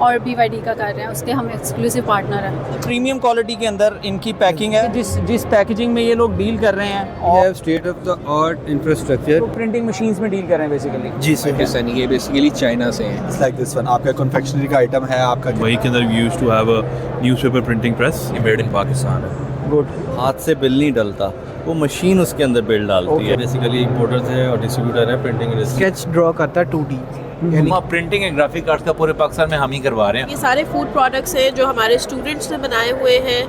और BYD का कर रहे हैं, उसके हम एक्सक्लूसिव पार्टनर हैं। प्रीमियम क्वालिटी के अंदर इनकी पैकिंग है, जिस पैकेजिंग में ये लोग डील कर रहे हैं और state of the art infrastructure printing machines में डील कर रहे हैं बेसिकली। जी सर, ये बेसिकली चाइना से हैं। It's like this one, आपका कन्फेक्शनरी का आइटम है आपका। वही के अंदर we used to have a newspaper printing press made in Pakistan है। गुड। हाथ से बिल नहीं डलता, वो मशीन उसके अंदर बिल डालती है। बेसिकली इंपोर्टर है और डिस्ट्रीब्यूटर है प्रिंटिंग इंडस्ट्री। स्केच ड्रॉ करता है 2D, हम प्रिंटिंग एंड ग्राफिक आर्ट्स का पूरे पाकिस्तान में हम ही करवा रहे हैं। ये सारे फूड प्रोडक्ट्स हैं जो हमारे स्टूडेंट्स ने बनाए हुए हैं।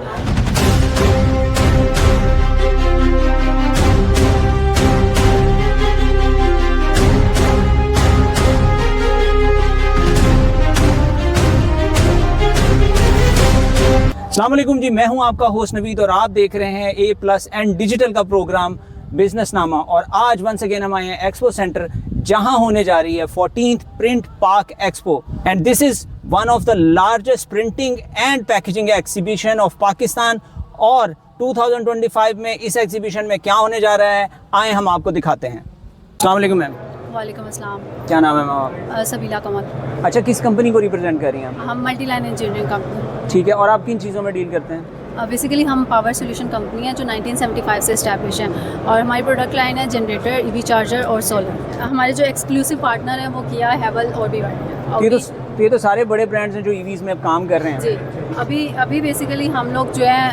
अस्सलाम वालेकुम जी, मैं हूं आपका होस्ट नवीद और आप देख रहे हैं A+ एंड डिजिटल का प्रोग्राम बिजनेसनामा। और आज वंस अगेन हम आए हैं एक्सपो सेंटर, जहां होने जा रही है 14th print park expo and this is one of the largest printing and packaging exhibition of Pakistan. और 2025 में इस एग्जीबिशन में क्या होने जा रहा है, आए हम आपको दिखाते हैं। अस्सलाम वालेकुम मैम। वालेकुम अस्सलाम। क्या नाम है मैम? सबीला कमल। अच्छा, किस कंपनी को रिप्रेजेंट कर रही हैं आप? हम मल्टी लाइन इंजीनियरिंग कंपनी। ठीक है, और आप किन चीज़ों में डील करते हैं? बेसिकली हम पावर सोल्यूशन कंपनी है जो 1975 से इस्टेब्लिश है, और हमारी प्रोडक्ट लाइन है जनरेटर, EV चार्जर और सोलर। हमारे जो एक्सक्लूसिव पार्टनर हैं वो किया, हेवल और BYD। ये तो सारे बड़े ब्रांड्स हैं जो EVs में काम कर रहे हैं। जी, अभी बेसिकली हम लोग जो है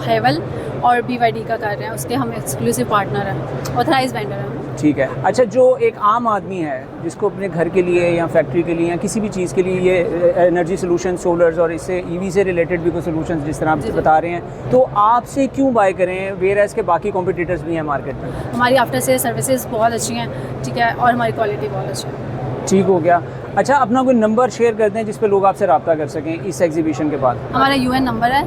हेवल और BYD का कर रहे हैं, उसके हम एक्सक्लूसिव पार्टनर हैं, ऑथराइज वेंडर हैं। ठीक है। अच्छा, जो एक आम आदमी है जिसको अपने घर के लिए या फैक्ट्री के लिए या किसी भी चीज़ के लिए ये एनर्जी सोल्यूशन, सोलर्स और इससे EV से रिलेटेड भी कोई सोल्यूशन जिस तरह आप बता रहे हैं, तो आपसे क्यों बाय करें वेयर एज के बाकी कॉम्पिटिटर्स भी हैं मार्केट में? हमारी आफ्टर से सर्विसेज बहुत अच्छी हैं, ठीक है, और हमारी क्वालिटी बहुत अच्छी है। ठीक हो गया। अच्छा, अपना कोई नंबर शेयर करते हैं जिस पे लोग आपसे रब्ता कर सकें इस एग्जीबिशन के बाद? हमारा UN नंबर है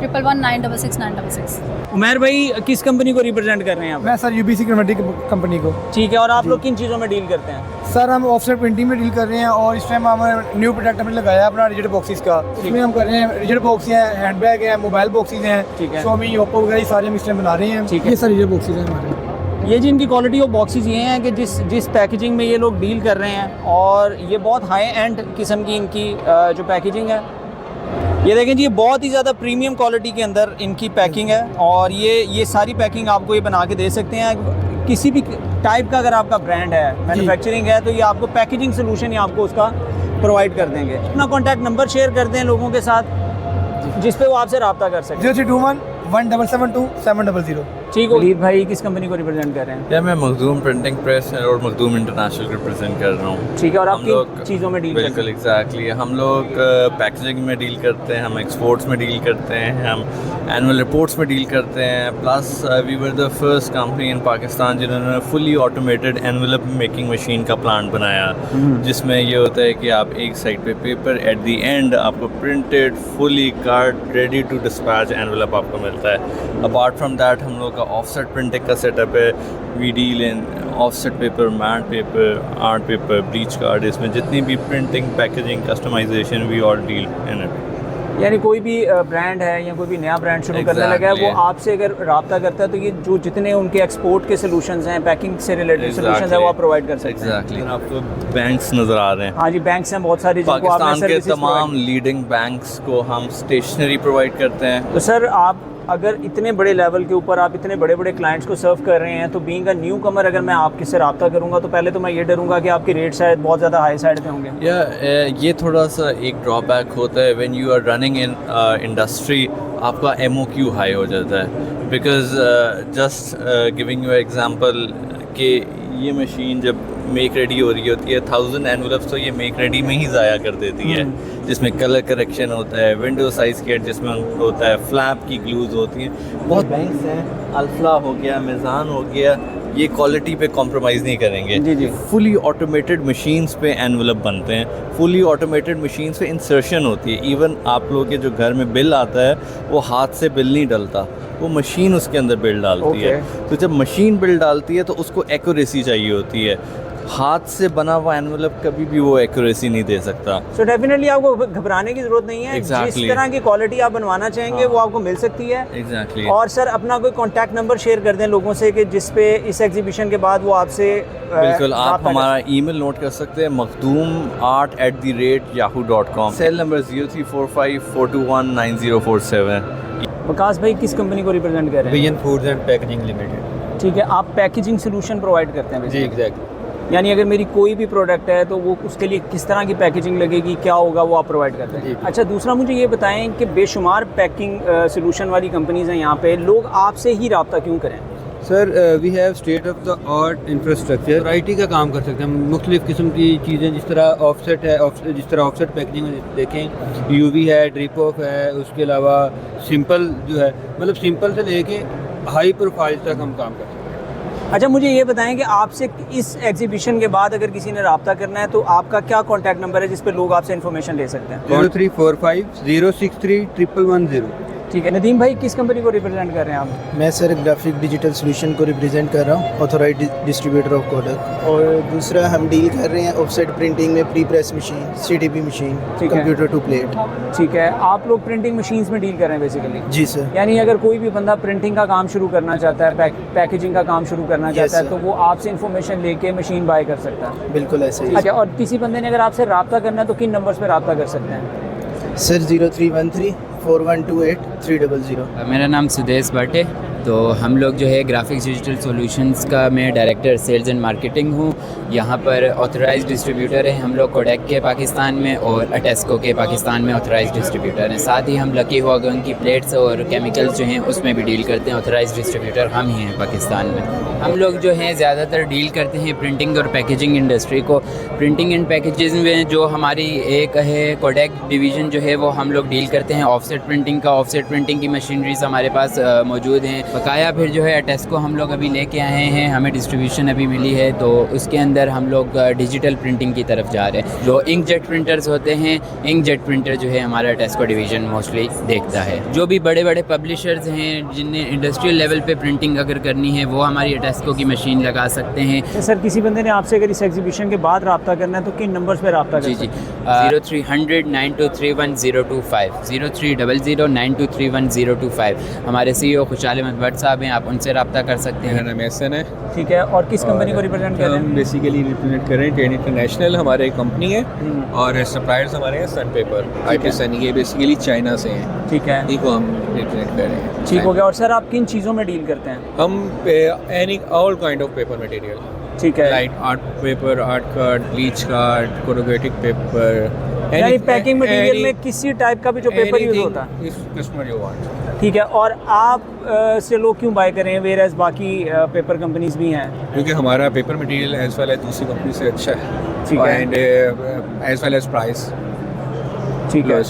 111966966। उमर भाई, किस कंपनी को रिप्रेजेंट कर रहे हैं आप? मैं सर UBC कन्वर्टिंग कंपनी को। ठीक है, और आप लोग किन चीज़ों में डील करते हैं? सर हम ऑफसेट प्रिंटिंग में डील कर रहे हैं, और इस टाइम हमारे न्यू प्रोडक्ट हमने लगाया अपना रिजिड बॉक्सेस का। इसमें हम कर रहे हैं रिजिड बॉक्स हैं, हैंडबैग है, मोबाइल बॉक्सेस हैं, ठीक है, Xiaomi, Oppo वगैरह सारे हम इस टाइम बना रहे हैं। ठीक है, ये सर रिजिड बॉक्सेस हैं हमारे। ये जिनकी क्वालिटी ऑफ बॉक्सेस ये हैं कि जिस पैकेजिंग में ये लोग डील कर रहे हैं, और ये बहुत हाई एंड किस्म की इनकी जो पैकेजिंग है, ये देखें जी, ये बहुत ही ज़्यादा प्रीमियम क्वालिटी के अंदर इनकी पैकिंग है। और ये सारी पैकिंग आपको ये बना के दे सकते हैं। किसी भी टाइप का अगर आपका ब्रांड है, मैन्युफैक्चरिंग है, तो ये आपको पैकेजिंग सोल्यूशन ही आपको उसका प्रोवाइड कर देंगे। अपना कॉन्टैक्ट नंबर शेयर कर दें लोगों के साथ जिस पे वो आपसे रब्ता कर सकें। 0321 1772 700। ठीक हो। वलीद भाई किस कंपनी को रिप्रेजेंट कर रहे हैं? क्या मैं मखदूम प्रिंटिंग प्रेस और मखदूम इंटरनेशनल रिप्रेजेंट कर रहा हूँ। ठीक है, और आप किन चीज़ों में डील करते हैं? बिल्कुल एग्जैक्टली, हम लोग पैकेजिंग में डील करते हैं, हम एक्सपोर्ट्स में डील करते हैं, हम एनुअल रिपोर्ट्स में डील करते हैं। Plus we were the first company in Pakistan जिन्होंने fully automated envelope making machine का प्लांट बनाया, जिसमें ये होता है कि आप एक साइड पे पेपर, एट द एंड आपको printed fully card ready to dispatch envelope आपको मिलता है। अपार्ट फ्रॉम दैट हम लोग का ऑफसेट प्रिंटिंग का सेटअप है। We deal in offset paper, matte paper, art paper, bleach card, इसमें जितनी भी printing, packaging, customisation, we all deal in it. यानी कोई भी ब्रांड है या कोई भी नया ब्रांड शुरू करने लगा है, वो आपसे अगर रब्ता करता है तो ये जो जितने उनके एक्सपोर्ट के सॉल्यूशंस हैं, पैकिंग से रिलेटेड सॉल्यूशंस हैं, वो आप प्रोवाइड कर सकते हैं। एग्जैक्टली। आपको बैंक्स नज़र आ रहे हैं? हाँ जी, बैंक्स हैं बहुत सारी पाकिस्तान के तमाम लीडिंग बैंक्स को हम स्टेशनरी प्रोवाइड करते हैं। तो सर, आप अगर इतने बड़े लेवल के ऊपर आप इतने बड़े बड़े क्लाइंट्स को सर्व कर रहे हैं, तो बीइंग अ न्यू कमर अगर मैं आपके से रब्ता करूंगा तो पहले तो मैं ये डरूंगा कि आपके रेट शायद बहुत ज़्यादा हाई साइड पे होंगे। या ये थोड़ा सा एक ड्रॉबैक होता है when you are running in industry, आपका MOQ हाई हो जाता है। Because just giving you example कि ये मशीन जब मेक रेडी हो रही होती है, 1000 एनवेलप्स तो ये मेक रेडी में ही ज़ाया कर देती है, जिसमें कलर करेक्शन होता है, विंडो साइज़ के एडजस्टमेंट होता है, फ्लैप की ग्लूज होती हैं। बहुत बैंक्स हैं, अल्फला हो गया, मिज़ान हो गया, ये क्वालिटी पे कॉम्प्रोमाइज़ नहीं करेंगे। जी। फुली ऑटोमेटेड मशीन्स पे एनवेलप बनते हैं, फुली ऑटोमेटेड मशीन्स पे इंसर्शन होती है। इवन आप लोगों के जो घर में बिल आता है, वो हाथ से बिल नहीं डलता, वो मशीन उसके अंदर बिल डालती है। तो जब मशीन बिल डालती है तो उसको एक्यूरेसी चाहिए होती है। हाथ से बना हुआ एनवेलप कभी भी वो एक्यूरेसी नहीं दे सकता। सो डेफिनेटली आपको घबराने की जरूरत नहीं है। Exactly. जिस तरह की क्वालिटी आप बनवाना चाहेंगे वो आपको मिल सकती है। एग्जैक्टली। और सर अपना कोई कांटेक्ट नंबर शेयर कर दें लोगों से कि जिस पे इस एग्जीबिशन के बाद वो आपसे बिल्कुल आप हमारा ईमेल नोट कर सकते हैं makhdoom@yahoo.com। Cell number 034542190447। वकास भाई किस कंपनी को रिप्रेजेंट कर रहे हैं? Vision foods and packaging limited. ठीक है, आप पैकेजिंग सोल्यूशन प्रोवाइड करते हैं जी basically? एग्जैक्टली। यानी अगर मेरी कोई भी प्रोडक्ट है तो वो उसके लिए किस तरह की पैकेजिंग लगेगी, क्या होगा, वो आप प्रोवाइड करते हैं। अच्छा, दूसरा मुझे ये बताएं कि बेशुमार पैकिंग सोल्यूशन वाली कंपनीज हैं यहाँ पे, लोग आपसे ही रब्ता क्यों करें? Sir we have state of the art infrastructure. Variety का काम कर सकते हैं हम, मुख्तलिफ़ किस्म की चीज़ें, जिस तरह ऑफसेट है, जिस तरह ऑफसेट पैकेजिंग देखें, यूवी है, ड्रिप ऑफ है, उसके अलावा सिंपल जो है, मतलब सिंपल से लेके हाई प्रोफाइल तक हम काम करते हैं। अच्छा, मुझे ये बताएं कि आपसे इस एग्जीबिशन के बाद अगर किसी ने रब्ता करना है तो आपका क्या कॉन्टैक्ट नंबर है जिस पर लोग आपसे इन्फॉर्मेशन ले सकते हैं? 0345063110। ठीक है। नदीम भाई किस कंपनी को रिप्रेजेंट कर रहे हैं आप? मैं सर ग्राफिक डिजिटल सोल्यूशन को रिप्रेजेंट कर रहा हूँ, ऑथोराइज्ड डिस्ट्रीब्यूटर ऑफ कोडक। और दूसरा हम डील कर रहे हैं ऑफसेट प्रिंटिंग में, pre press machine, CTP machine, computer to plate. ठीक है, आप लोग प्रिंटिंग मशीन्स में डील कर रहे हैं बेसिकली? जी सर। यानी अगर कोई भी बंदा प्रिंटिंग का काम शुरू करना चाहता है, पैकेजिंग का काम शुरू करना चाहता है, sir. तो वो आपसे इन्फॉर्मेशन लेके मशीन बाय कर सकता है? बिल्कुल ऐसे ही। अच्छा, और किसी बंदे ने अगर आपसे रब्ता करना है तो किन नंबर्स पे रब्ता कर सकते हैं? सर 03134128 मेरा नाम सुदेश भट्ट है। तो हम लोग जो है ग्राफिक्स डिजिटल सॉल्यूशंस का मैं डायरेक्टर सेल्स एंड मार्केटिंग हूँ। यहाँ पर ऑथराइज्ड डिस्ट्रीब्यूटर हैं हम लोग कोडेक के पाकिस्तान में और अटेस्को के पाकिस्तान में ऑथराइज्ड डिस्ट्रीब्यूटर हैं। साथ ही हम लकी हुआगन की प्लेट्स और केमिकल्स जो हैं उसमें भी डील करते हैं। ऑथराइज्ड डिस्ट्रीब्यूटर हम ही हैं पाकिस्तान में। हम लोग जो हैं ज़्यादातर डील करते हैं प्रिंटिंग और पैकेजिंग इंडस्ट्री को। प्रिंटिंग एंड पैकेजेस में जो हमारी एक है कोडेक डिवीज़न जो है वो हम लोग डील करते हैं ऑफसेट प्रिंटिंग का। ऑफसेट प्रिंटिंग की मशीनरीज हमारे पास मौजूद हैं बकाया। फिर जो है अटेस्को हम लोग अभी लेके आए हैं, हमें डिस्ट्रीब्यूशन अभी मिली है, तो उसके अंदर हम लोग डिजिटल प्रिंटिंग की तरफ जा रहे हैं। जो इंकजेट प्रिंटर्स होते हैं, इंकजेट प्रिंटर जो है हमारा अटेस्को डिवीज़न मोस्टली देखता है। जो भी बड़े बड़े पब्लिशर्स हैं जिन्हें इंडस्ट्रियल लेवल पे प्रिंटिंग अगर करनी है वो हमारी अटेस्को की मशीन लगा सकते हैं। सर किसी बंदे ने आपसे अगर इस एग्जीबिशन के बाद रब्ता करना है तो किन नंबर्स पे रब्ता कर? जी 030092311025 030092311025। हमारे CEO खुशहाल अहमद भट्ट साहब हैं, आप उनसे रब्ता कर सकते हैं। मेरा नाम एहसन है। ठीक है, और किस कंपनी को रिप्रेजेंट कर रहे हैं? हम बेसिकली रिप्रेजेंट कर रहे हैं टेन इंटरनेशनल, हमारे कंपनी है, और सप्लायर्स हमारे हैं सन पेपर, आर्टिसन, ये बेसिकली चाइना से हैं। ठीक है, इनको हम रिप्रेजेंट कर रहे हैं। ठीक हो गया। और सर आप किन चीज़ों में डील करते हैं? हम any all kind of paper material, ठीक है, like art paper, art card, bleach card, corrugated paper, यानी पैकिंग मटेरियल में किसी टाइप का भी जो पेपर यूज होता है। Customer you want. ठीक है, और आप से लोग क्यों बाय करें वेयर एज बाकी पेपर कंपनीज भी हैं? क्योंकि हमारा paper material as well as दूसरी कंपनी से अच्छा है, ठीक है, and as well as price. ठीक है,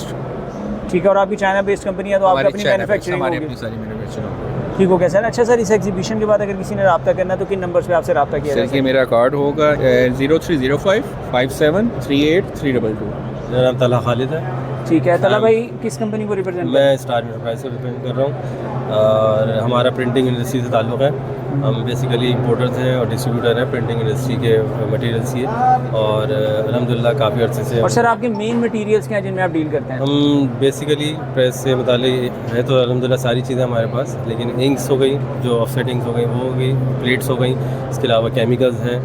ठीक है। और आपकी चाइना बेस्ड कंपनी है तो आपकी अपनी मैन्युफैक्चरिंग हमारी होगी? अपनी सारी मैन्युफैक्चरिंग होगी। ठीक हो गया सर। अच्छा सर, इस एग्जीबिशन के बाद अगर किसी ने रब्ता करना है तो किन नंबर्स पे आपसे रब्ता किया सर जाए? ये मेरा कार्ड होगा 0305573832। मेरा नाम तला खालिद है। ठीक है, तला भाई किस कंपनी को रिप्रेजेंट? मैं स्टार इंटरप्राइज को रिप्रेजेंट कर रहा हूँ और हमारा प्रिंटिंग इंडस्ट्री से ताल्लुक़ है। हम बेसिकली इंपोर्टर्स हैं और डिस्ट्रीब्यूटर हैं प्रिंटिंग इंडस्ट्री के मटेरियल्स की, और अल्हम्दुलिल्लाह काफ़ी अर्से से। और सर आपके मेन मटेरियल्स क्या हैं जिनमें आप डील करते हैं? हम बेसिकली प्रेस से मुताल्लिक़ है तो अल्हम्दुलिल्लाह सारी चीज़ें हमारे पास, लेकिन इंक्स हो गई, जो ऑफसेट इंक्स हो गई वो हो गई, प्लेट्स हो गई, इसके अलावा केमिकल्स हैं,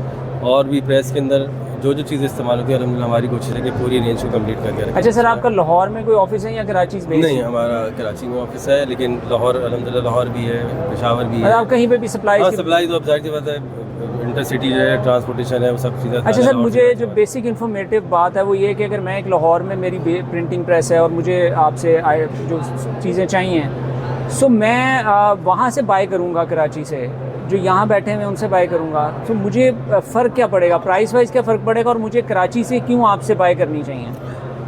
और भी प्रेस के अंदर जो चीज़ें इस्तेमाल होती है अल्हम्दुलिल्लाह हमारी कोशिश है कि पूरी रेंज को कंप्लीट करके रखें। अच्छा सर, आपका लाहौर में कोई ऑफिस है या कराची में? नहीं, हमारा कराची में ऑफिस है, लेकिन लाहौर अल्हम्दुलिल्लाह लाहौर भी है, पेशावर भी है। आप कहीं पे भी सप्लाई? सप्लाई तो अब जाहिर सी बात है, इंटरसिटी जो है, ट्रांसपोर्टेशन है, वो सब चीज़ें। अच्छा सर, मुझे जो बेसिक इन्फॉर्मेटिव बात है वो ये कि अगर मैं एक लाहौर में मेरी प्रिंटिंग प्रेस है और मुझे आपसे जो चीज़ें चाहिए सो मैं वहाँ से बाय करूँगा कराची से, जो यहाँ बैठे हैं मैं उनसे बाय करूँगा, तो मुझे फ़र्क क्या पड़ेगा, प्राइस वाइज क्या फ़र्क पड़ेगा, और मुझे कराची से क्यों आपसे बाय करनी चाहिए?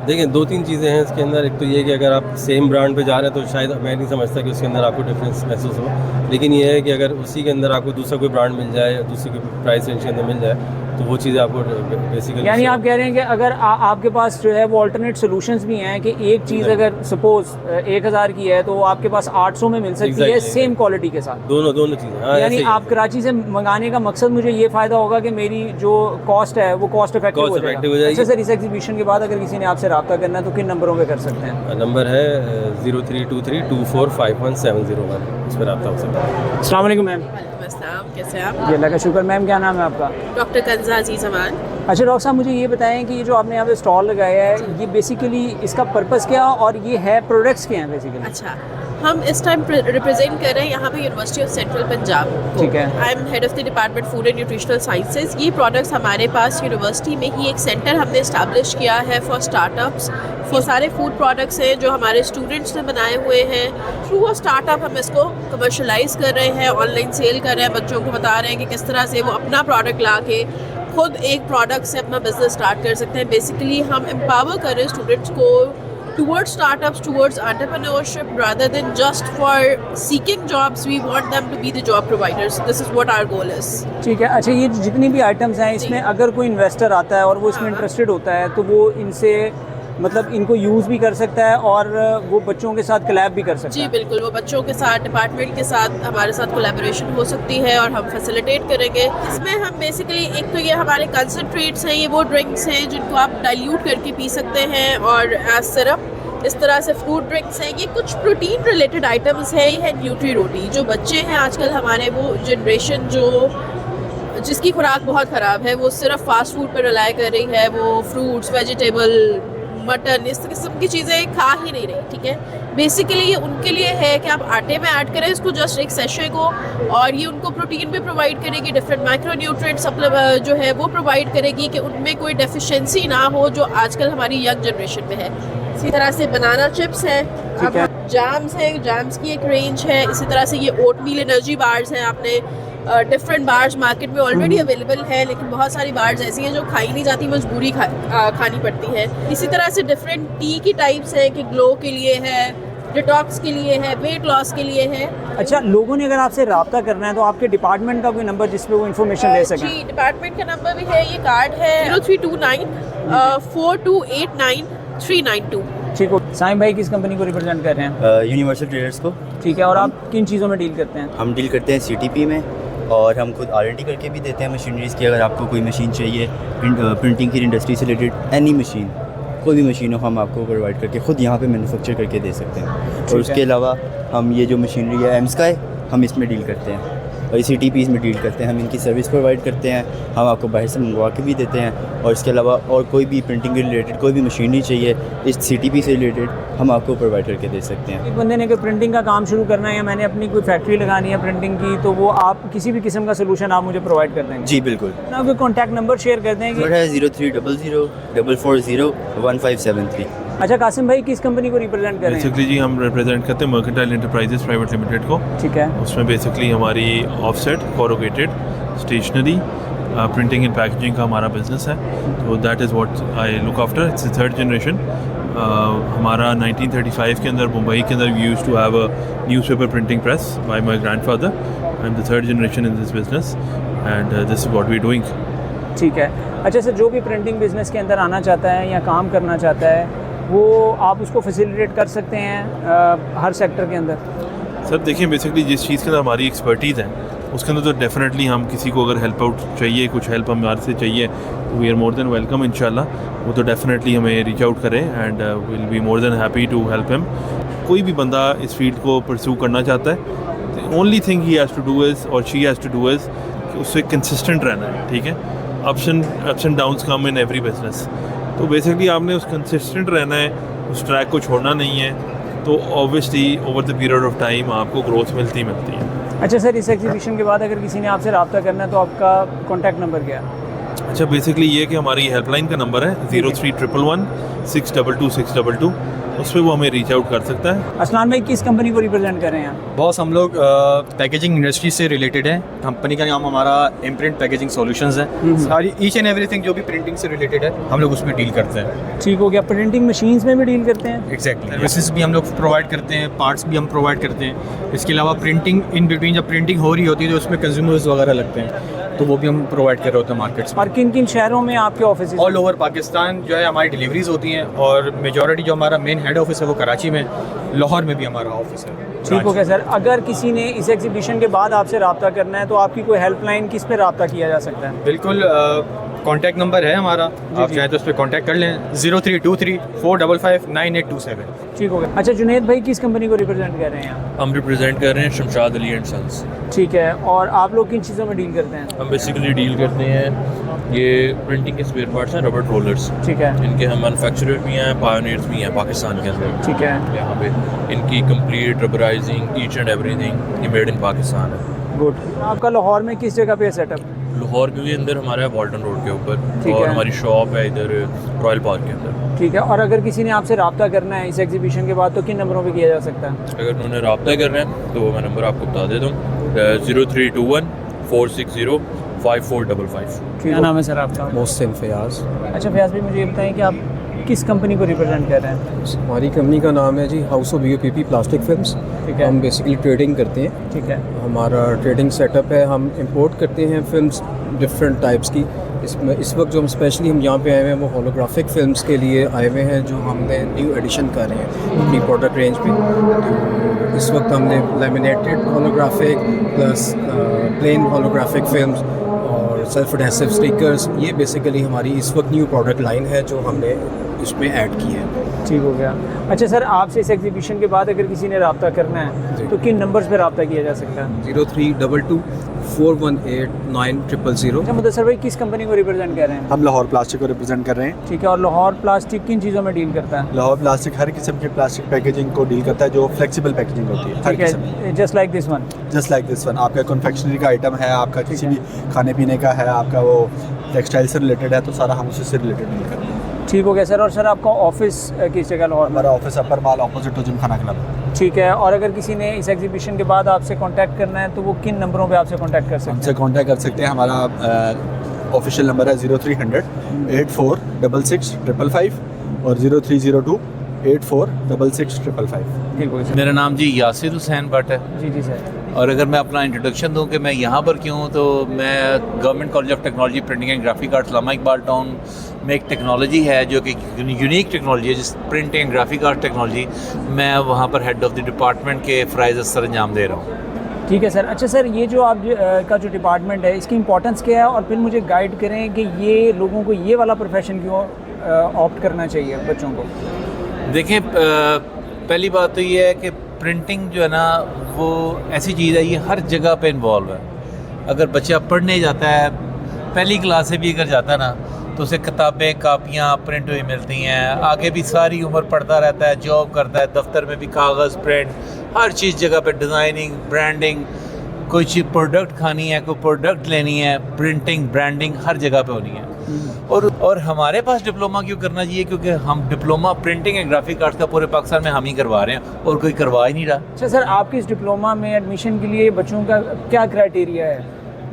देखिए, दो तीन चीज़ें हैं इसके अंदर। एक तो ये कि अगर आप सेम ब्रांड पे जा रहे हैं तो शायद मैं नहीं समझता कि उसके अंदर आपको डिफरेंस महसूस हो, लेकिन ये है कि अगर उसी के अंदर आपको दूसरा कोई ब्रांड मिल जाए या दूसरी कोई प्राइस रेंज के अंदर मिल जाए तो वो चीज़ें आपको बेसिकली, यानी आप कह रहे हैं कि अगर आपके पास जो है वो अल्टरनेट सॉल्यूशंस भी हैं कि एक चीज़ अगर सपोज 1000 की है तो वो आपके पास 800 में मिल सकती है सेम क्वालिटी के साथ। दोनों चीज़ें। हाँ, यानी आप कराची से मंगाने का मकसद मुझे ये फ़ायदा होगा कि मेरी जो कॉस्ट है वो कॉस्ट इफेक्टिव हो जाएगी। अच्छा सर, इस एग्जीबिशन के बाद अगर किसी ने आपसे रब्ता करना है तो किन नंबरों पर कर सकते हैं? नंबर है 0323245171, इस पर रब्ता हो सकता है। अस्सलाम वालेकुम मैम। कैसे हैं आप? जी अल्लाह का शुक्र। मैम क्या नाम है आपका? डॉक्टर कंजा अजीज अमान। अच्छा डॉक्टर साहब, मुझे ये बताएं कि ये जो आपने यहाँ पे स्टॉल लगाया है ये बेसिकली इसका पर्पस क्या और ये है प्रोडक्ट्स क्या हैं बेसिकली? अच्छा, हम इस टाइम रिप्रेजेंट कर रहे हैं यहाँ पे यूनिवर्सिटी ऑफ सेंट्रल पंजाब को। ठीक है। I am head of the department food and nutritional sciences. ये प्रोडक्ट्स हमारे पास यूनिवर्सिटी में ही एक सेंटर हमने इस्टेब्लिश किया है फॉर स्टार्टअप्स। ये सारे फूड प्रोडक्ट्स हैं जो हमारे स्टूडेंट्स ने बनाए हुए हैं। थ्रू अ स्टार्टअप हम इसको कमर्शलाइज कर रहे हैं, ऑनलाइन सेल कर रहे हैं, बच्चों को बता रहे हैं कि किस तरह से वो अपना प्रोडक्ट ला के खुद एक प्रोडक्ट से अपना बिजनेस स्टार्ट कर सकते हैं। बेसिकली हम एम्पावर कर रहे हैं स्टूडेंट्स को towards startups, towards entrepreneurship, rather than just for seeking jobs. We want them to be the job providers. This is what our goal is. ठीक है। अच्छा, ये जितनी भी आइटम्स हैं इसमें अगर कोई इन्वेस्टर आता है और वो इसमें इंटरेस्टेड होता है तो वो इनसे मतलब इनको यूज़ भी कर सकता है और वो बच्चों के साथ कोलैब भी कर सकता जी है? बिल्कुल, वो बच्चों के साथ, डिपार्टमेंट के साथ, हमारे साथ कोलैबोरेशन हो सकती है और हम फैसिलिटेट करेंगे। इसमें हम बेसिकली एक तो ये हमारे कंसनट्रेट्स हैं, ये वो ड्रिंक्स हैं जिनको आप डाइल्यूट करके पी सकते हैं और एज सिरप इस तरह से फ्रूट ड्रिंक्स हैं। ये कुछ प्रोटीन रिलेटेड आइटम्स है। ये है न्यूट्री रोटी। जो बच्चे हैं आजकल हमारे, वो जनरेशन जिसकी खुराक बहुत ख़राब है, वो सिर्फ फास्ट फूड पर रिलाई कर रही है। वो फ्रूट्स, वेजिटेबल, मटन, इस किस्म की चीज़ें खा ही नहीं रही। ठीक है, बेसिकली ये उनके लिए है कि आप आटे में ऐड करें इसको, जस्ट एक सेशे को, और ये उनको प्रोटीन भी प्रोवाइड करेगी, डिफरेंट माइक्रोन्यूट्रिएंट्स जो है वो प्रोवाइड करेगी कि उनमें कोई डेफिशिएंसी ना हो जो आजकल हमारी यंग जनरेशन में है। इसी तरह से बनाना चिप्स हैं, अब जैम्स हैं, जैम्स की एक रेंज है। इसी तरह से ये ओटमील एनर्जी बार्स हैं। आपने डिफरेंट बार्स मार्केट में ऑलरेडी अवेलेबल है, लेकिन बहुत सारी बार्स ऐसी हैं जो खाई नहीं जाती, मजबूरी खानी पड़ती है। इसी तरह से डिफरेंट टी की टाइप्स हैं कि ग्लो के लिए है, डिटॉक्स के लिए है, वेट लॉस के लिए है। अच्छा, लोगों ने अगर आपसे रब्ता करना है तो आपके डिपार्टमेंट का कोई नंबर जिस पे वो इन्फॉर्मेशन ले सकें? जी, डिपार्टमेंट का नंबर भी है, ये कार्ड है 0329 4289 392। ठीक हो। साइम भाई किस कंपनी को रिप्रेजेंट कर रहे हैं? यूनिवर्सल ट्रेडर्स को। ठीक है। और आप किन चीज़ों में डील करते हैं? हम डील करते हैं CTP में, और हम खुद R&D करके भी देते हैं मशीनरीज़ की। अगर आपको कोई मशीन चाहिए प्रिंटिंग की इंडस्ट्री से रिलेटेड, एनी मशीन, कोई भी मशीन हो, हम आपको प्रोवाइड करके खुद यहाँ पे मैन्युफैक्चर करके दे सकते हैं। और उसके अलावा हम ये जो मशीनरी है एमस्काई, हम इसमें डील करते हैं और CTPs में डील करते हैं। हम इनकी सर्विस प्रोवाइड करते हैं, हम आपको बाहर से मंगवा के भी देते हैं। और इसके अलावा और कोई भी प्रिंटिंग के रिलेटेड कोई भी मशीनरी चाहिए इस CTP से रिलेटेड, हम आपको प्रोवाइड करके दे सकते हैं। एक बंदे ने अगर प्रिंटिंग का काम शुरू करना है या मैंने अपनी कोई फैक्ट्री लगानी है प्रिंटिंग की, तो वो आप किसी भी किस्म का सोल्यूशन आप मुझे प्रोवाइड कर देंगे? जी बिल्कुल। आपके कॉन्टैक्ट नंबर शेयर कर देंगे? 0300 440 1573। अच्छा, कासिम भाई किस कंपनी को रिप्रेजेंट कर रहे हैं? बेसिकली जी हम रिप्रेजेंट करते हैं मर्केंटाइल एंटरप्राइजेस प्राइवेट लिमिटेड को। ठीक है। उसमें बेसिकली हमारी offset, corrugated, stationery, printing and packaging का हमारा बिजनेस है। तो that is what I look after. It's the third generation. हमारा 1935 के अंदर मुंबई के अंदर we used to have a newspaper printing press by my grandfather. I am the third generation in this business and this is what we are doing. ठीक है। अच्छा sir, जो भी प्रिंटिंग बिजनेस के अंदर आना चाहता है या काम करना चाहता है, वो आप उसको फैसिलिटेट कर सकते हैं हर सेक्टर के अंदर? सर देखिए, बेसिकली जिस चीज़ के अंदर हमारी एक्सपर्टीज़ है उसके अंदर तो डेफिनेटली हम किसी को अगर हेल्प आउट चाहिए, कुछ हेल्प हमारे से चाहिए, तो we are more than welcome इंशाल्लाह। वो तो डेफिनेटली हमें रीच आउट करें and will be more than happy to help him. कोई भी बंदा इस फील्ड को परस्यू करना चाहता है, the only thing he has to do is और she has to do is कि उससे कंसिस्टेंट रहना है। ठीक है, ups and downs come in every business. तो बेसिकली आपने उस कंसिस्टेंट रहना है, उस ट्रैक को छोड़ना नहीं है, तो obviously over the period of time आपको ग्रोथ मिलती है। अच्छा सर, इस एग्जीबिशन के बाद अगर किसी ने आपसे रब्ता करना है तो आपका कॉन्टैक्ट नंबर क्या है? अच्छा, बेसिकली ये कि हमारी हेल्पलाइन का नंबर है 0311 622 622, उस पर वो हमें रीच आउट कर सकता है। असलान भाई किस कंपनी को रिप्रेजेंट कर रहे हैं? बॉस हम लोग पैकेजिंग इंडस्ट्री से रिलेटेड है। कंपनी का नाम हमारा इम्प्रिंट पैकेजिंग सॉल्यूशंस है। सारी ईच एंड एवरीथिंग जो भी प्रिंटिंग से रिलेटेड है हम लोग उसमें डील करते हैं। ठीक हो गया। प्रिंटिंग मशीन्स में भी डील करते हैं? एग्जैक्टली, सर्विसेज भी हम लोग प्रोवाइड करते हैं, पार्ट्स भी हम प्रोवाइड करते हैं। इसके अलावा प्रिंटिंग इन बिटवीन जब प्रिंटिंग हो रही होती है तो उसमें कंज्यूमर्स वगैरह लगते हैं, तो वो भी हम प्रोवाइड कर रहे होते हैं मार्केट्स में। और किन किन शहरों में आपके ऑफिस? ऑल ओवर पाकिस्तान जो है हमारी डिलीवरीज होती हैं, और मेजॉरिटी जो हमारा मेन हेड ऑफिस है वो कराची में, लाहौर में भी हमारा ऑफिस है। ठीक हो गया सर। अगर किसी ने इस एग्जीबिशन के बाद आपसे रब्ता करना है तो आपकी कोई हेल्पलाइन किस पे रब्ता किया जा सकता है? बिल्कुल, कॉन्टैक्ट नंबर है हमारा, आप चाहें तो उस पर कॉन्टैक्ट कर लें 0323 455 9827। ठीक हो गया। अच्छा जुनैद भाई किस कंपनी को रिप्रेजेंट कर रहे हैं? हम रिप्रेजेंट कर रहे हैं शमशाद अली एंड सन्स। ठीक है। और आप लोग किन चीज़ों में डील करते हैं? हम बेसिकली डील करते हैं ये प्रिंटिंग के स्पेयर पार्ट्स हैं, रबर रोलर्स। ठीक है। इनके हम मैनुफैक्चरर भी हैं, पायोनियर्स भी हैं पाकिस्तान के अंदर। ठीक है। यहाँ पे इनकी कंप्लीट रबराइजिंग ईच एंड एवरीथिंग ये मेड इन पाकिस्तान है। गुड। आपका लाहौर में किस जगह पे सेटअप? लाहौर के भी अंदर हमारा है वॉल्टन रोड के ऊपर, ठीक और है। हमारी शॉप है इधर रॉयल पार्क के अंदर। ठीक है। और अगर किसी ने आपसे रब्ता करना है इस एग्जीबिशन के बाद तो किन नंबरों पे किया जा सकता है? अगर उन्होंने रब्ता करना है तो मैं नंबर आपको बता देता हूँ 0321 460 5455। क्या नाम है सर आपका? मोहसिन फयाज। अच्छा फयाज भाई मुझे ये बताएं कि आप किस कंपनी को रिप्रेजेंट कर रहे हैं? हमारी कंपनी का नाम है G house of BOPP plastic films. ठीक है। हम बेसिकली ट्रेडिंग करते हैं। ठीक है। हमारा ट्रेडिंग सेटअप है, हम इंपोर्ट करते हैं फिल्म्स डिफरेंट टाइप्स की। इसमें इस वक्त जो हम स्पेशली हम यहाँ पे आए हुए हैं वो होलोग्राफिक फिल्म्स के लिए आए हुए हैं, जो हमने न्यू एडिशन कर रहे हैं अपनी प्रोडक्ट रेंज में। तो इस वक्त हमने laminated holographic plus plain holographic films और सेल्फ एडहेसिव स्टिकर्स, ये बेसिकली हमारी इस वक्त न्यू प्रोडक्ट लाइन है जो हमने इसमें ऐड की है। ठीक हो गया। अच्छा सर, आपसे इस एग्जीबिशन के बाद अगर किसी ने रब्ता करना है तो किन नंबर्स पे रब्ता किया जा सकता है? 0322 418 9000। अच्छा मुदस्सर भाई किस कंपनी को रिप्रेजेंट कर रहे हैं? हम लाहौर प्लास्टिक को रिप्रेजेंट कर रहे हैं। ठीक है। और लाहौर प्लास्टिक किन चीज़ों में डील करता है? लाहौर प्लास्टिक हर किस्म की प्लास्टिक पैकेजिंग को डील करता है, जो फ्लेक्सिबल पैकेजिंग होती है। ठीक है। Just like this one. Just like this one. आपका कन्फेक्शनरी का आइटम है, आपका किसी भी खाने पीने का है, आपका वो टेक्सटाइल से रिलेटेड है, तो सारा हम उसी से रिलेटेड डील करते हैं। ठीक हो गया सर। और सर आपका ऑफिस किस जगह लाहौर? हमारा office Upper Mall opposite to Gymkhana Club. ठीक है। और अगर किसी ने इस एग्जीबिशन के बाद आपसे कांटेक्ट करना है तो वो किन नंबरों पे आपसे कांटेक्ट कर सकते हैं? हमसे कांटेक्ट कर सकते हैं। हमारा ऑफिशियल नंबर है 0300 8466 555 और 0302 8466 555। मेरा नाम जी यासिर हुसैन भट्ट है। जी जी सर। और अगर मैं अपना इंट्रोडक्शन दूं कि मैं यहाँ पर क्यों हूँ, तो मैं Government College of Technology Printing and Graphic Arts Allama Iqbal Town में एक टेक्नोलॉजी है जो कि यूनिक टेक्नोलॉजी है, जिस printing and graphic art technology, मैं वहाँ पर हेड ऑफ द डिपार्टमेंट के फ़राइज़ सर अंजाम दे रहा हूँ। ठीक है सर। अच्छा सर, ये जो आप का जो डिपार्टमेंट है इसकी इंपॉर्टेंस क्या है, और फिर मुझे गाइड करें कि ये लोगों को ये वाला प्रोफेशन क्यों ऑप्ट करना चाहिए बच्चों को? देखिए, पहली बात तो ये है कि प्रिंटिंग जो है ना वो ऐसी चीज़ है, ये हर जगह पे इन्वॉल्व है। अगर बच्चा पढ़ने जाता है, पहली क्लास से भी अगर जाता है ना, तो उसे किताबें कापियाँ प्रिंट हुई मिलती हैं, आगे भी सारी उम्र पढ़ता रहता है, जॉब करता है, दफ्तर में भी कागज़ प्रिंट, हर चीज़ जगह पे डिज़ाइनिंग, ब्रांडिंग, कोई चीज़ प्रोडक्ट खानी है, कोई प्रोडक्ट लेनी है, प्रिंटिंग ब्रांडिंग हर जगह पे होनी है। और हमारे पास डिप्लोमा क्यों करना चाहिए? क्योंकि हम diploma printing and Graphic arts का पूरे पाकिस्तान में हम ही करवा रहे हैं और कोई करवा ही नहीं रहा। अच्छा सर, आपके इस डिप्लोमा में एडमिशन के लिए बच्चों का क्या क्राइटेरिया है?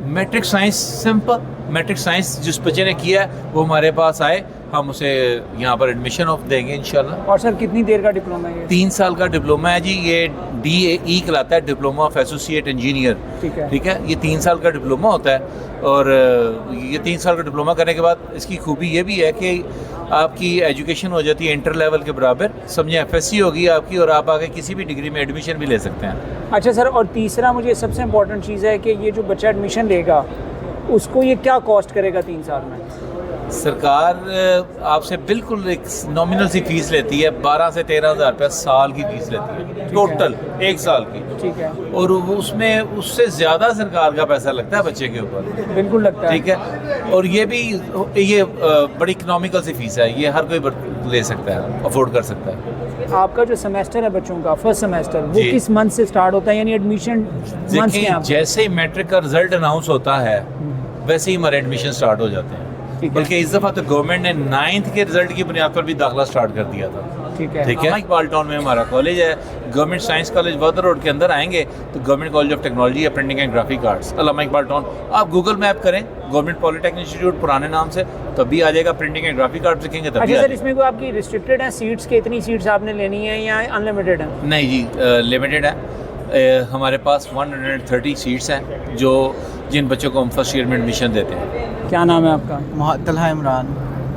Matric science, simple matric science जिस बच्चे ने किया है वो हमारे पास आए, हम उसे यहाँ पर एडमिशन ऑफ देंगे इंशाल्लाह। और सर कितनी देर का डिप्लोमा है? 3 साल का डिप्लोमा है जी। ये DAE कहलाता है, डिप्लोमा ऑफ एसोसिएट इंजीनियर। ठीक है। ये 3 साल का डिप्लोमा होता है, और ये 3 साल का डिप्लोमा करने के बाद इसकी खूबी ये भी है कि आपकी एजुकेशन हो जाती है इंटर लेवल के बराबर, समझे FSC होगी आपकी, और आप आगे किसी भी डिग्री में एडमिशन भी ले सकते हैं। अच्छा सर, और तीसरा मुझे सबसे इम्पोर्टेंट चीज़ है कि ये जो बच्चा एडमिशन लेगा उसको ये क्या कॉस्ट करेगा 3 साल में? सरकार आपसे बिल्कुल एक नॉमिनल सी फीस लेती है, 12 से 13 हज़ार रुपये साल की फीस लेती है टोटल 1 साल की। ठीक है। और उसमें उससे ज़्यादा सरकार का पैसा लगता है बच्चे के ऊपर। बिल्कुल लगता है। ठीक है। और ये भी ये बड़ी इकनॉमिकल सी फीस है, ये हर कोई ले सकता है, अफोर्ड कर सकता है। आपका जो सेमेस्टर है बच्चों का, फर्स्ट सेमेस्टर, वो किस मंथ से स्टार्ट होता है, यानी एडमिशन मंथ? जैसे ही मैट्रिक का रिजल्ट अनाउंस होता है वैसे ही हमारे एडमिशन स्टार्ट हो जाते हैं। बल्कि इस दफ़ा तो गवर्नमेंट ने 9th के रिजल्ट की बुनियाद पर भी दाखिला स्टार्ट कर दिया था। ठीक है। ठीक है, इकबाल टाउन में हमारा कॉलेज है, गवर्नमेंट साइंस कॉलेज वर्दर रोड के अंदर आएंगे तो गवर्नमेंट कॉलेज ऑफ टेक्नोलॉजी या printing and Graphic arts Allama Iqbal town, आप गूगल मैप करें गवर्नमेंट पॉलिटेक्निक इंस्टीट्यूट पुराने नाम से, तभी आ जाएगा, प्रिंटिंग एंड ग्राफिक आर्ट्स लिखेंगे तभी अच्छा सर, इसमें कोई आपकी रिस्ट्रिक्टेड है सीट्स के, इतनी सीट्स आपने लेनी है या अनलिमिटेड है? नहीं जी, लिमिटेड है। हमारे पास 130 सीट्स हैं जो जिन बच्चों को हम फर्स्ट ईयर में एडमिशन देते हैं। क्या नाम है आपका? तलहा इमरान।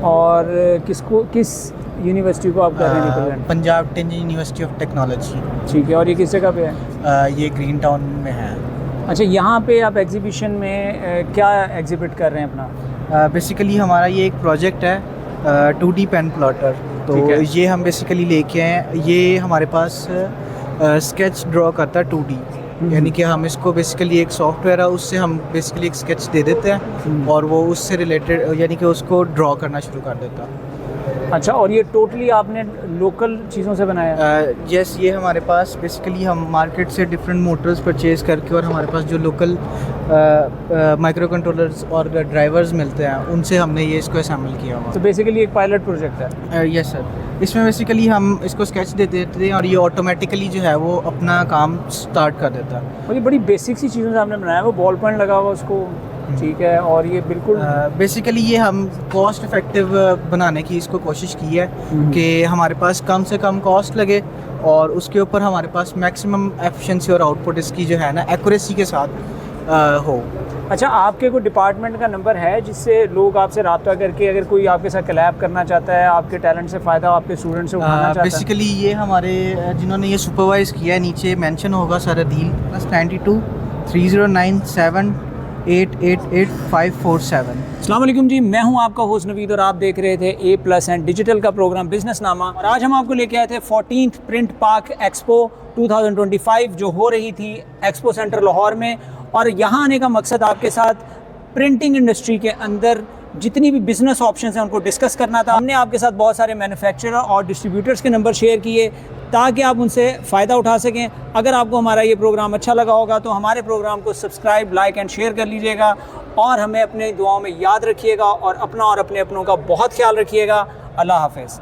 और किस यूनिवर्सिटी को आप कर रहे हैं represent? Punjab technical university of technology. ठीक है, और ये किस जगह पे है? ये ग्रीन टाउन में है। अच्छा, यहाँ पे आप एग्जीबिशन में क्या एग्जिबिट कर रहे हैं अपना? बेसिकली हमारा ये एक प्रोजेक्ट है 2D पेन प्लॉटर, तो ये हम बेसिकली लेके आए, ये हमारे पास स्केच ड्रॉ करता है 2D, यानी कि हम इसको बेसिकली एक सॉफ्टवेयर है, उससे हम बेसिकली एक स्केच दे देते हैं और वो उससे रिलेटेड यानी कि उसको ड्रॉ करना शुरू कर देता है। अच्छा, और ये टोटली आपने लोकल चीज़ों से बनाया? यस, ये हमारे पास बेसिकली हम मार्केट से डिफरेंट मोटर्स परचेज़ करके और हमारे पास जो लोकल माइक्रो कंट्रोलर्स और ड्राइवर्स मिलते हैं उनसे हमने ये इसको असेंबल किया हुआ। तो बेसिकली एक पायलट प्रोजेक्ट है? यस सर, इसमें बेसिकली हम इसको स्केच दे देते हैं और ये ऑटोमेटिकली जो है वो अपना काम स्टार्ट कर देता है। और ये बड़ी बेसिक सी चीज़ों से आपने बनाया, वो बॉल पॉइंट लगा हुआ उसको, ठीक है, और ये बिल्कुल बेसिकली ये हम कॉस्ट इफेक्टिव बनाने की इसको कोशिश की है कि हमारे पास कम से कम कॉस्ट लगे और उसके ऊपर हमारे पास मैक्सिमम एफिशिएंसी और आउटपुट इसकी जो है ना एक्यूरेसी के साथ हो। अच्छा, आपके कोई डिपार्टमेंट का नंबर है जिससे लोग आपसे रब्ता करके अगर कोई आपके साथ कोलैब करना चाहता है, आपके टैलेंट से फ़ायदा आपके स्टूडेंट से उठाना चाहता है? बेसिकली ये हमारे जिन्होंने ये सुपरवाइज़ किया है, नीचे मेंशन होगा सारा डील +92 3097 888547। अस्सलाम वालेकुम जी, मैं हूं आपका होस्ट नवीद और आप देख रहे थे A+ एंड डिजिटल का प्रोग्राम बिजनेसनामा। और आज हम आपको लेके आए थे 14th प्रिंट पार्क एक्सपो 2025 जो हो रही थी एक्सपो सेंटर लाहौर में। और यहाँ आने का मकसद आपके साथ प्रिंटिंग इंडस्ट्री के अंदर जितनी भी बिज़नेस ऑप्शंस हैं उनको डिस्कस करना था। हमने आपके साथ बहुत सारे मैन्युफैक्चरर और डिस्ट्रीब्यूटर्स के नंबर शेयर किए ताकि आप उनसे फ़ायदा उठा सकें। अगर आपको हमारा ये प्रोग्राम अच्छा लगा होगा तो हमारे प्रोग्राम को सब्सक्राइब, लाइक एंड शेयर कर लीजिएगा और हमें अपने दुआओं में याद रखिएगा और अपना और अपने अपनों का बहुत ख्याल रखिएगा। अल्लाह हाफ़िज़।